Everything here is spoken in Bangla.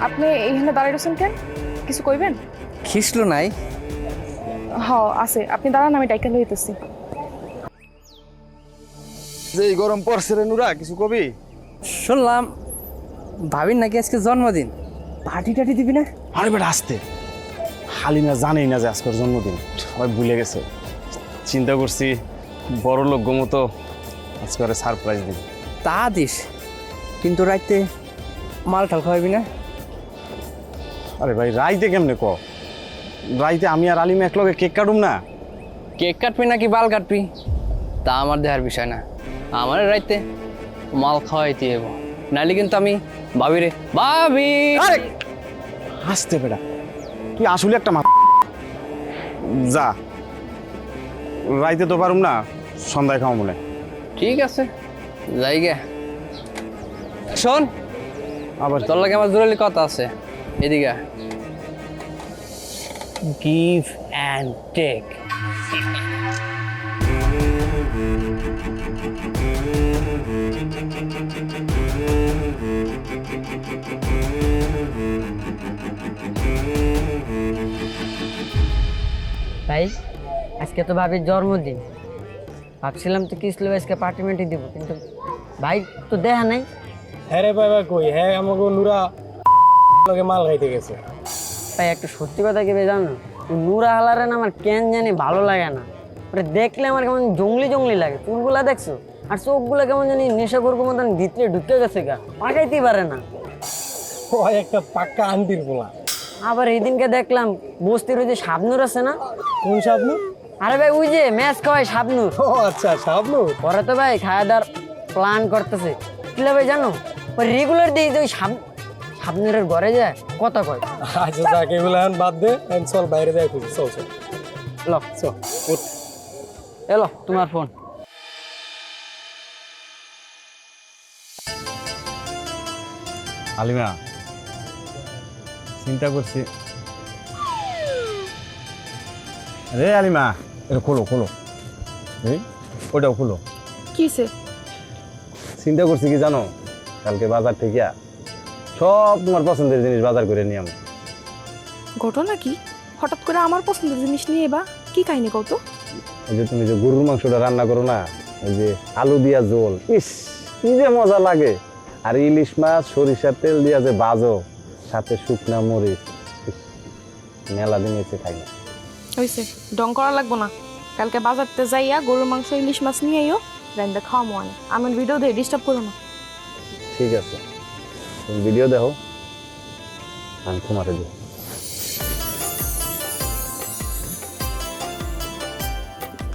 আপনি এইখানে দাঁড়াই রয়েছেন কেন? কিছু কইবেন? খিসলো নাই। হ আছে, আপনি দাঁড়ান, আমি ডাইকা লইতেছি। যে এই গরম পড়ছে রে নুরা, কিছু কবি? শুনলাম ভাবির নাকি আজকে জন্মদিন, পার্টি টাটি দিবি না? আরে বেটা আসতে, হালিমা জানেই না যে আজকের জন্মদিন, সবাই ভুলে গেছে। চিন্তা করছি বড় লোক মতো আজকে সারপ্রাইজ দিই। তা দিস, কিন্তু রাইতে মাল ঠাল খাওয়াবি না? আরে ভাই রাইতে কেমনে ক? রাইতে আমি আর আলিমা একলগে কেক কাটুম না? কেক কাটবি নাকি বাল কাটবি তা আমার দেহার বিষয় না, আমার রাইতে মাল খাওয়াইতে হইব, নাইলে কিন্তু আমি ভাবি রে ভাবি। আরে আসতে বেটা, তুই আসলে একটা যা, রাইতে তো পারুম না, সন্ধ্যায় খাওয়া মনে। ঠিক আছে যাই গে। শোন, আবার তোর লাগে আমার জরুরি কথা আছে, এদিকে গিভ অ্যান্ড টেক। ভাই আজকে তো ভাবির জন্মদিন, ভাবছিলাম তো কিসলে আজকে পার্টি মার্টি দিব, কিন্তু ভাই তো দেখা নাই। হ্যাঁ রে বাবা কই, হ্যাঁ আমাকে নুরা লগে মাল খাইতে গেছে। ভাই একটু সত্যি কথা কি ভাই জানো, নুরা হালারে না আমার কেন জানি ভালো লাগে না, ওটা দেখলে আমার কেমন জঙ্গলি জঙ্গলি লাগে। চুলগুলা দেখছো, আর চোখগুলো কেমন জানি নেশা করবো মতন ভিতরে ঢুকে গেছে গা, পাকাইতেই পারে না। ও একটা পাক্কা আন্টির পোলা। আবার এই দিনকে দেখলাম বস্তির ওই যে শাবনুর আছে না। কোন শাবনু? আরে ভাই ওই যে ম্যাচ খাওয়াই শাবনুর, ও আচ্ছা শাবনু। পরে তো ভাই খাওয়া দাওয়ার প্ল্যান করতেছে। কিলা ভাই জানো, ওই রেগুলার দিয়ে যে ওই শাবনুরের ঘরে যায় কথা কয়। আচ্ছা যাকে এগুলো এখন বাদ দে, এখন চল বাইরে যাই খুঁজি, চল চল লো চল উঠ। এলো তোমার ফোন। আলিমা চিন্তা করছি রে, আলিমা এটা খোলো খোলো, এই ওটাও খোলো। কিসে? চিন্তা করছি কি জানো, কালকে বাজার থেকে সব তোমার পছন্দের জিনিস বাজার করে নিয়ে আমি। ঘটনা কি? হঠাৎ করে আমার পছন্দের জিনিস নিয়ে এবা কি কাহিনী কত? ওই যে তুমি যে গরুর মাংসটা রান্না করো না, ওই যে আলু দিয়া ঝোল, ইস কি যে মজা লাগে। আর ইলিশ মাছ সরিষার তেল দিয়া যে বাজো, সাথে শুকনা মরিচ, ইস, মেলা দিন এসে খাই না। হইছে, ডং করা লাগবো না। কালকে বাজারতে যাইয়া গরুর মাংস ইলিশ মাছ নিয়ে আইও, রান্দা খাওয়া মনে। আমার ভিডিও দিয়ে ডিস্টার্ব করো না। ঠিক আছে, তুমি ভিডিও দেখো, আমি তোমারে দিই।